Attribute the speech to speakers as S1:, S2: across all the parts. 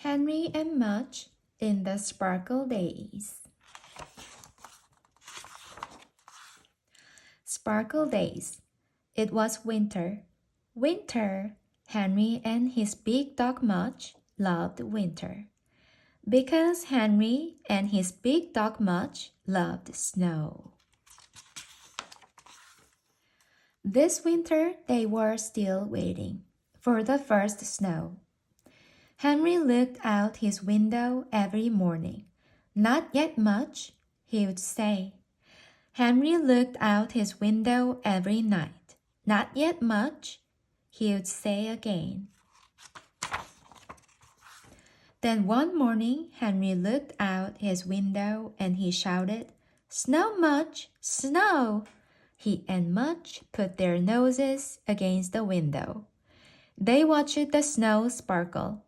S1: Henry and Mudge in the Sparkle Days. Sparkle Days. It was winter. Winter. Henry and his big dog Mudge loved winter. Because Henry and his big dog Mudge loved snow. This winter they were still waiting for the first snow. Henry looked out his window every morning. Not yet much, he would say. Henry looked out his window every night. Not yet much, he would say again. Then one morning, Henry looked out his window and he shouted, "Snow, Mudge, snow!" He and Mudge put their noses against the window. They watched the snow sparkle.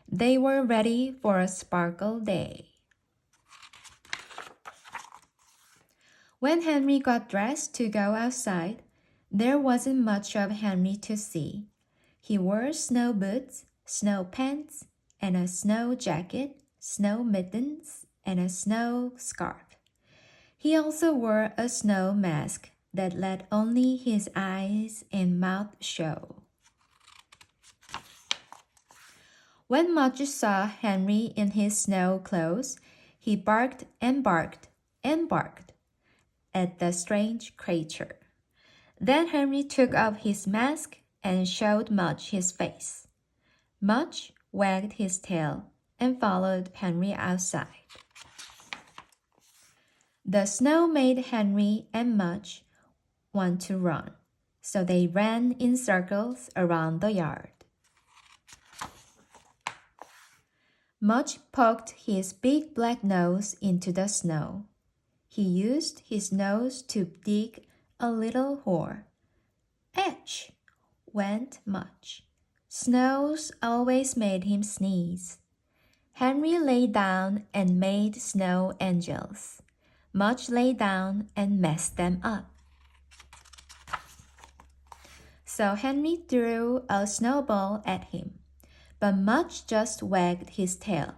S1: They were ready for a sparkle day. When Henry got dressed to go outside, there wasn't much of Henry to see. He wore snow boots, snow pants, and a snow jacket, snow mittens, and a snow scarf. He also wore a snow mask that let only his eyes and mouth show. When Mudge saw Henry in his snow clothes, he barked and barked and barked at the strange creature. Then Henry took off his mask and showed Mudge his face. Mudge wagged his tail and followed Henry outside. The snow made Henry and Mudge want to run, so they ran in circles around the yard. Mudge poked his big black nose into the snow. He used his nose to dig a little hole. "Etch!" went Mudge. Snows always made him sneeze. Henry lay down and made snow angels. Mudge lay down and messed them up. So Henry threw a snowball at him, but Mudge just wagged his tail.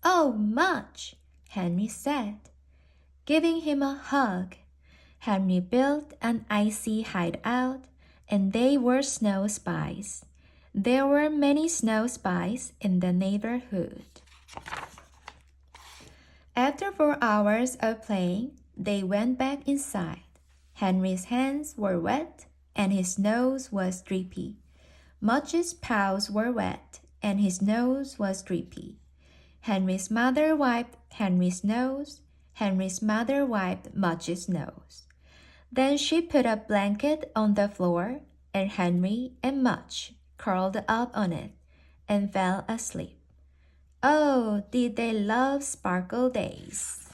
S1: "Oh, Mudge," Henry said, giving him a hug. Henry built an icy hideout, and they were snow spies. There were many snow spies in the neighborhood. After 4 hours of playing, they went back inside. Henry's hands were wet, and his nose was drippy. Mudge's paws were wet, and his nose was drippy. Henry's mother wiped Henry's nose. Henry's mother wiped Mudge's nose. Then she put a blanket on the floor, and Henry and Mudge curled up on it and fell asleep. Oh, did they love sparkle days!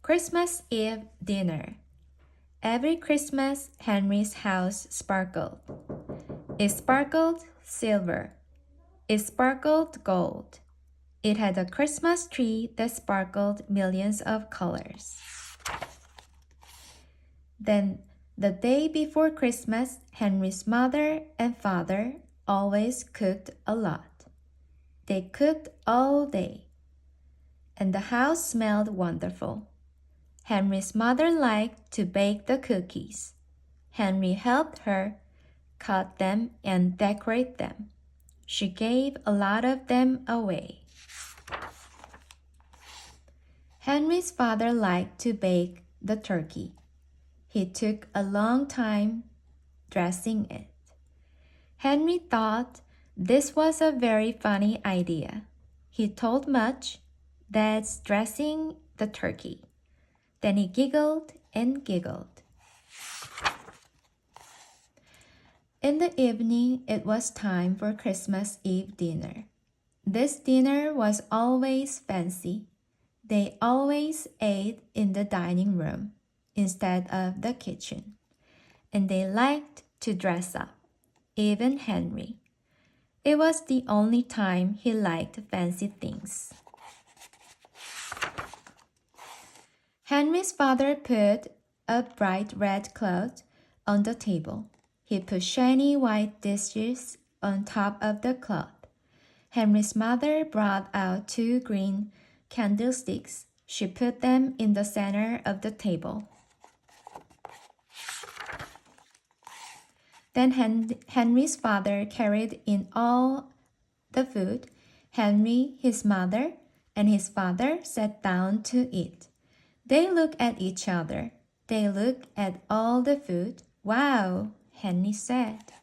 S1: Christmas Eve dinner. Every Christmas, Henry's house sparkled. It sparkled silver. It sparkled gold. It had a Christmas tree that sparkled millions of colors. Then, the day before Christmas, Henry's mother and father always cooked a lot. They cooked all day, and the house smelled wonderful. Henry's mother liked to bake the cookies. Henry helped her cut them and decorate them. She gave a lot of them away. Henry's father liked to bake the turkey. He took a long time dressing it. Henry thought this was a very funny idea. He told Mudge, "That's dressing the turkey." Then he giggled and giggled. In the evening, it was time for Christmas Eve dinner. This dinner was always fancy. They always ate in the dining room instead of the kitchen, and they liked to dress up, even Henry. It was the only time he liked fancy things. Henry's father put a bright red cloth on the table. He put shiny white dishes on top of the cloth. Henry's mother brought out 2 green candlesticks. She put them in the center of the table. Then Henry's father carried in all the food. Henry, his mother, and his father sat down to eat. They looked at each other. They looked at all the food. "Wow," Henry said.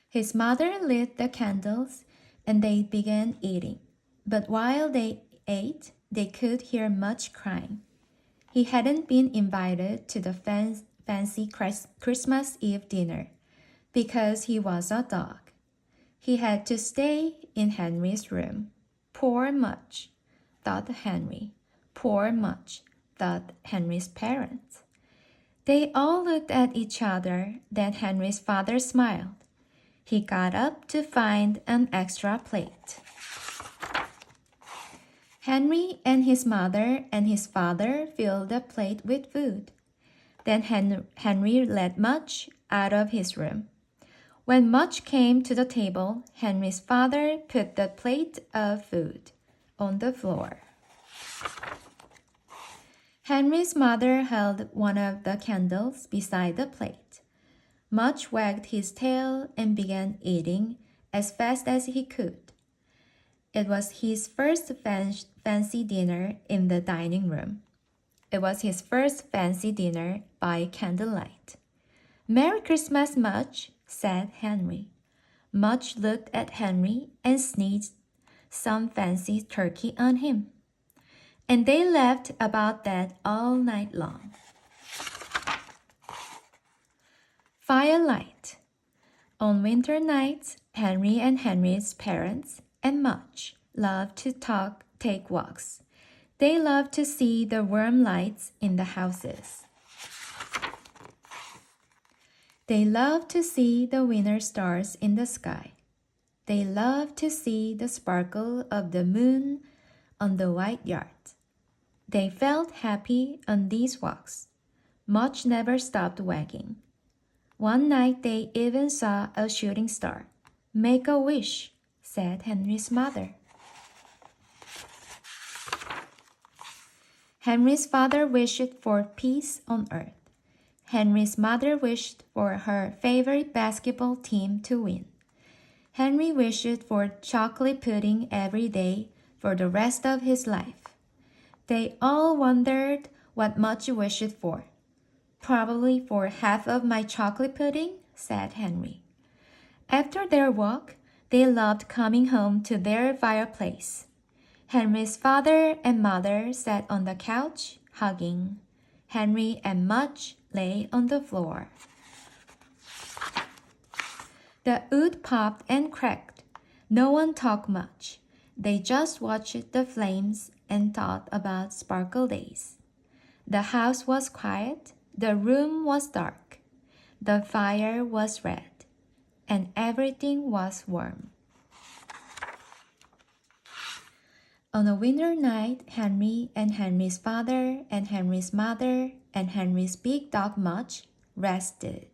S1: His mother lit the candles, and they began eating. But while they ate, they could hear Mudge crying. He hadn't been invited to the fancy Christmas Eve dinner because he was a dog. He had to stay in Henry's room. Poor Mudge, thought Henry. Poor Mudge, thought Henry's parents. They all looked at each other. Then Henry's father smiled. He got up to find an extra plate. Henry and his mother and his father filled the plate with food. Then Henry let Mudge out of his room. When Mudge came to the table, Henry's father put the plate of food on the floor. Henry's mother held one of the candles beside the plate. Mudge wagged his tail and began eating as fast as he could. It was his first fancy dinner in the dining room. It was his first fancy dinner by candlelight. "Merry Christmas, Mudge," said Henry. Mudge looked at Henry and sneezed some fancy turkey on him. And they laughed about that all night long. Firelight. On winter nights, Henry and Henry's parents and Mudge loved to take walks. They loved to see the warm lights in the houses. They loved to see the winter stars in the sky. They loved to see the sparkle of the moon on the white yard. They felt happy on these walks. Mudge never stopped wagging. One night they even saw a shooting star. "Make a wish," said Henry's mother. Henry's father wished for peace on earth. Henry's mother wished for her favorite basketball team to win. Henry wished for chocolate pudding every day for the rest of his life. They all wondered what Mudge wished for. "Probably for half of my chocolate pudding," said Henry. After their walk, they loved coming home to their fireplace. Henry's father and mother sat on the couch, hugging. Henry and Mudge lay on the floor. The wood popped and cracked. No one talked much. They just watched the flames and thought about sparkle days. The house was quiet. The room was dark. The fire was red. And everything was warm. On a winter night, Henry and Henry's father and Henry's mother and Henry's big dog Mudge rested.